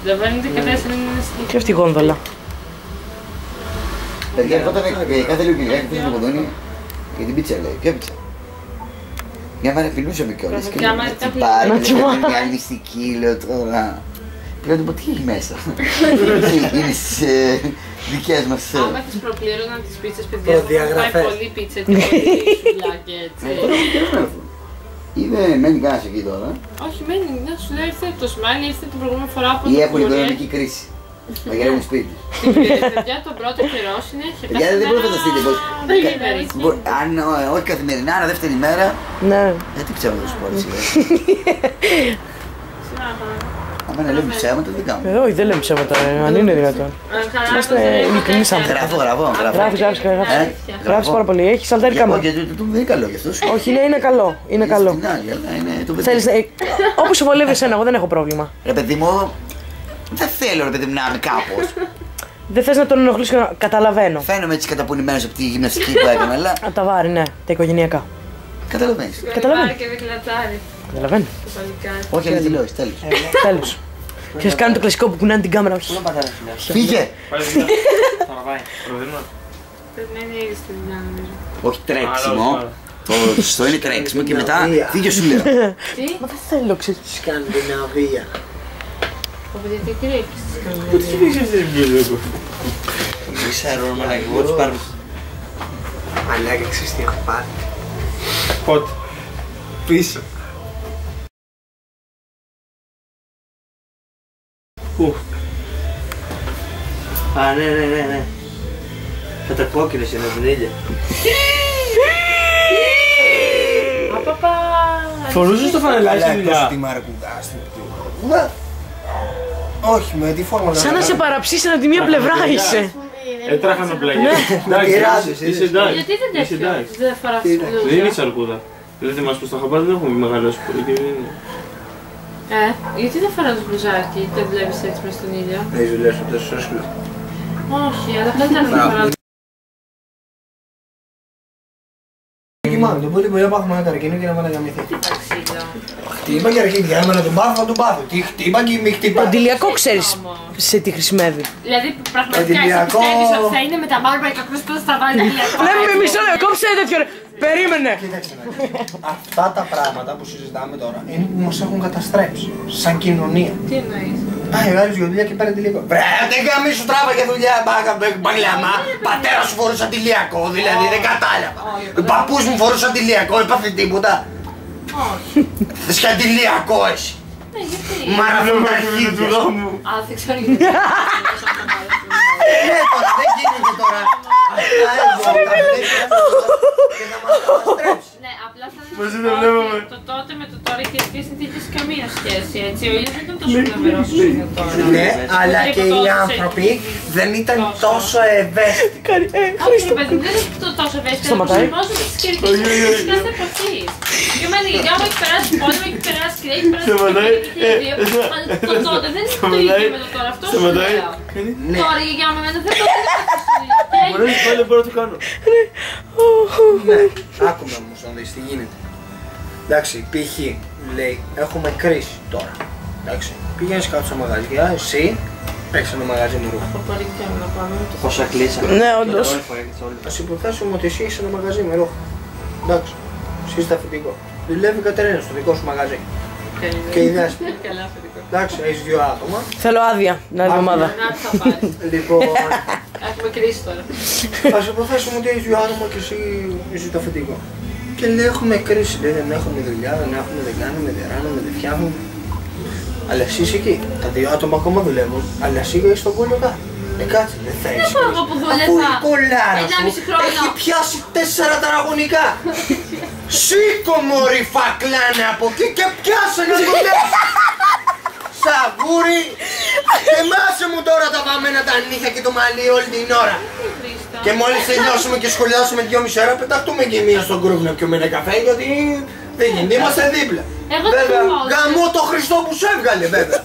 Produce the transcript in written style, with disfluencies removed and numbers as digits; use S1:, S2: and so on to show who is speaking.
S1: Δεν βαίνετε και 4 μήνες.
S2: Και αυτή η γόνδολα.
S3: Παιδιά, ερχόταν κάθε λίγο και λίγο στο ποδόνι και την πίτσα λέει. Ποια πίτσα? Μια μέρα φιλούσαμε κιόλας και λέω να την πάρει, μια μυστική, λέω τώρα. Λέω του πω τι έχει μέσα. Είναι στις δικές μας.
S1: Άμα τις προπλήρωναν τις πίτσες, παιδιά, θα πάει πολύ πίτσα και πολύ σουβλάκι έτσι.
S3: Μένει κανένας εκεί τώρα.
S1: Όχι, μένει, να σου λέω ήρθε το Σμάιλ, ήρθε την προηγούμενη φορά από το
S3: Ή έχουν οικονομική κρίση. Μαγειρεύουν σπίτι.
S1: Παιδιά, τον πρώτο καιρό συνέχεια.
S3: Για δεν μπορώ να φανταστείτε πως. Αν όχι καθημερινά, αλλά δεύτερη μέρα.
S2: Ναι.
S3: Τι ψέματα σου πω έτσι. Αν δεν λέμε ψέματα, δεν κάνουμε.
S2: Όχι, δεν λέμε ψέματα, αν είναι δυνατόν. Είμαστε ειλικρινείς άνθρωποι. Γράφεις πάρα πολύ, έχεις αλτάρι κάμερα.
S3: Δεν είναι καλό γι' αυτό.
S2: Όχι, είναι καλό. Είναι καλό. Όπως σε βολεύει εσένα, εγώ δεν έχω πρόβλημα.
S3: Ρε παιδί μου, δεν θέλω ρε παιδί μου να είμαι κάπως.
S2: Δεν θες να τον ενοχλήσεις, καταλαβαίνω.
S3: Φαίνομαι έτσι καταπονημένος από τη γυμναστική που έκανα, αλλά.
S2: Από τα βάρη, ναι, τα οικογενειακά.
S3: Καταλαβαίνεις.
S2: Καταλαβαίνω.
S1: Και δεν κλατσάρει.
S2: Καταλαβαίνω.
S3: Όχι, αλλά δηλώσεις, τέλος.
S2: Τέλος. Θες κάνει το κλασικό που κουνάνε την κάμερα, όχι.
S3: Φύγε!
S1: Πρέπει να είναι ήδη στη δουλειά νομίζω.
S3: Όχι τρέξιμο. Το σωστό είναι τρέξιμο και μετά φύγε σου λέω.
S2: Μα δεν θέλω, ξέρεις.
S4: Σκανδιναβία.
S1: Παιδιά, τι κρύψεις τις
S4: Πού τις πήγες αυτές τις βγες εγώ?
S3: Δεν ξέρω, μαλάκι, εγώ τους πάρω.
S4: Μαλάκα, ξέρεις τι έχω πάρει?
S5: Πότε?
S4: Πίσω.
S5: Πού? Α, ναι. Κατακόκκινες είναι την ήλια.
S1: Απαπα!
S5: Φορούσες το φανελάκι στη δουλειά?
S4: Τι μαρκουδά. Όχι, με τη φόρμα.
S2: Σαν να σε παραψήσαν από τη μία πλευρά είσαι.
S5: Έτραχαμε πλάγια. Είσαι εντάξει.
S1: Γιατί δεν τέτοιο, δεν φοράς μπλούζα.
S5: Δεν είναι σαρκούδα. Δηλαδή μας πως τα χαμπάρ δεν έχουμε μεγαλώσει πολύ και δεν είναι.
S1: Γιατί δεν φοράς μπλουζάκι, δεν βλέπεις έτσι μες στον ήλιο?
S4: Έχεις δουλειάσει από τόσο άσχολο.
S1: Όχι, αλλά καλύτερα να φοράς.
S4: Κοιμάμαι, τον πούτι μπορεί να πάθουμε ένα καρκίνο και να με αναγαμηθεί.
S1: Τι ταξίδι.
S4: Χτύπα και αρχίδια, άμα να τον πάθω, θα τον πάθω. Τι χτύπα και μη χτύπα.
S2: Το αντιλιακό ξέρεις σε τι χρησιμεύει.
S1: Δηλαδή πραγματικά εσύ πιστεύεις ότι θα είναι με τα μάρμαρα και ακριβώς πώς θα βάλει αντιλιακό?
S2: Λέμε μισό λεπτό, κόψε τέτοιο ρε. Περίμενε.
S4: Κοίταξε να δεις. Αυτά τα πράγματα που συζητάμε τώρα είναι που μας έχουν καταστρέψει σαν κοινωνία.
S1: Τι εννοείς?
S4: Πάει ο άλλος για δουλειά και πάρει αντιλιακό. Βρε, δεν καμί σου τράβα για δουλειά, μπαγλαμά. Πατέρας σου φορούσε αντιλιακό, δηλαδή δεν κατάλαβα. Ο παππούς μου φορούσε αντιλιακό, έπαθε τίποτα.
S1: Όχι.
S4: Θες και αντιλιακό εσύ.
S1: Ναι, γιατί?
S4: Μαραθούν τα αρχίδια.
S1: Α, δεν ξέρω γιατί.
S4: Ναι, τώρα δεν γίνεται τώρα. Αυτά εδώ τα βλέπεις και θα μας καταστρέψει.
S1: Ναι, απλά θα
S5: Μαζί
S1: να
S5: δεν
S1: σου πω
S5: βλέπαμε.
S1: ότι το τότε με το τώρα και οι συνθήκες καμία σχέση, έτσι. Ο ήλιος δεν ήταν τόσο βλαβερός όσο είναι τώρα.
S4: Ναι, αλλά και οι άνθρωποι δεν ήταν τόσο ευαίσθητοι.
S1: Όχι, ρε παιδί, δεν είναι τόσο ευαίσθητο.
S2: Σταματάει.
S1: Προσαρμόζονται στις καιρικές συνθήκες της κάθε εποχής. Και εμένα η γιαγιά μου έχει περάσει πόλεμο, έχει περάσει κρύα, έχει περάσει
S5: Σταματάει.
S1: αλλά το τότε δεν είναι το ίδιο με το τώρα. Αυτό σου λέω. Τώρα η γιαγιά μου εμένα δεν το κάνει.
S5: Μπορείς πάλι δεν μπορώ να το κάνω.
S4: Ναι, άκουμε όμως να δεις τι γίνεται. Εντάξει, π.χ. λέει έχουμε κρίση τώρα. Εντάξει, πηγαίνεις κάτω στο μαγαζιά, εσύ έχεις ένα μαγαζί με ρούχα.
S1: Το παρήκαμε να πάμε.
S5: Πόσα κλείσαμε.
S2: Ναι, όντως.
S4: Ας υποθέσουμε ότι εσύ έχεις ένα μαγαζί με ρούχα. Εντάξει, εσύ είσαι αφεντικό. Δουλεύει η Κατερίνα στο δικό σου μαγαζί. Και η Δέσποινα.
S1: Καλά, αφεντικό.
S4: Εντάξει, έχεις δύο άτομα.
S2: Θέλω άδεια την άλλη εβδομάδα.
S1: Να θα πάρεις.
S4: Λοιπόν,
S1: Έχουμε κρίση τώρα.
S4: ας υποθέσουμε ότι έχεις δύο άτομα και εσύ είσαι το αφεντικό. Και λέει έχουμε κρίση, λέει δεν έχουμε δουλειά, δεν κάνουμε, δεν ράνουμε, δεν φτιάχνουμε. Αλλά εσύ είσαι εκεί. Τα δύο άτομα ακόμα δουλεύουν, αλλά εσύ είσαι στον κόλλο κάτω. Κάτσε, δεν θα έχεις.
S1: Δεν εγώ που
S4: Αφού
S1: δούλευα
S4: η κολλάρα σου
S1: 1,5 χρόνο.
S4: έχει πιάσει 4 τετραγωνικά. Σήκω μωρή φακλάνε από εκεί και πιάσε να δουλεύεις. Σαβούρι, εμάσε μου τώρα τα βαμμένα τα νύχια και το μαλλί όλη την ώρα. Και μόλις τελειώσουμε και σχολιάσουμε 2,5 ώρα, πεταχτούμε και μία στον γκρουβ να πιούμε ένα καφέ γιατί δεν γίνεται, είμαστε δίπλα.
S1: Εγώ
S4: Βέβαια,
S1: δεν
S4: γαμώ το Χριστό που σου έβγαλε βέβαια.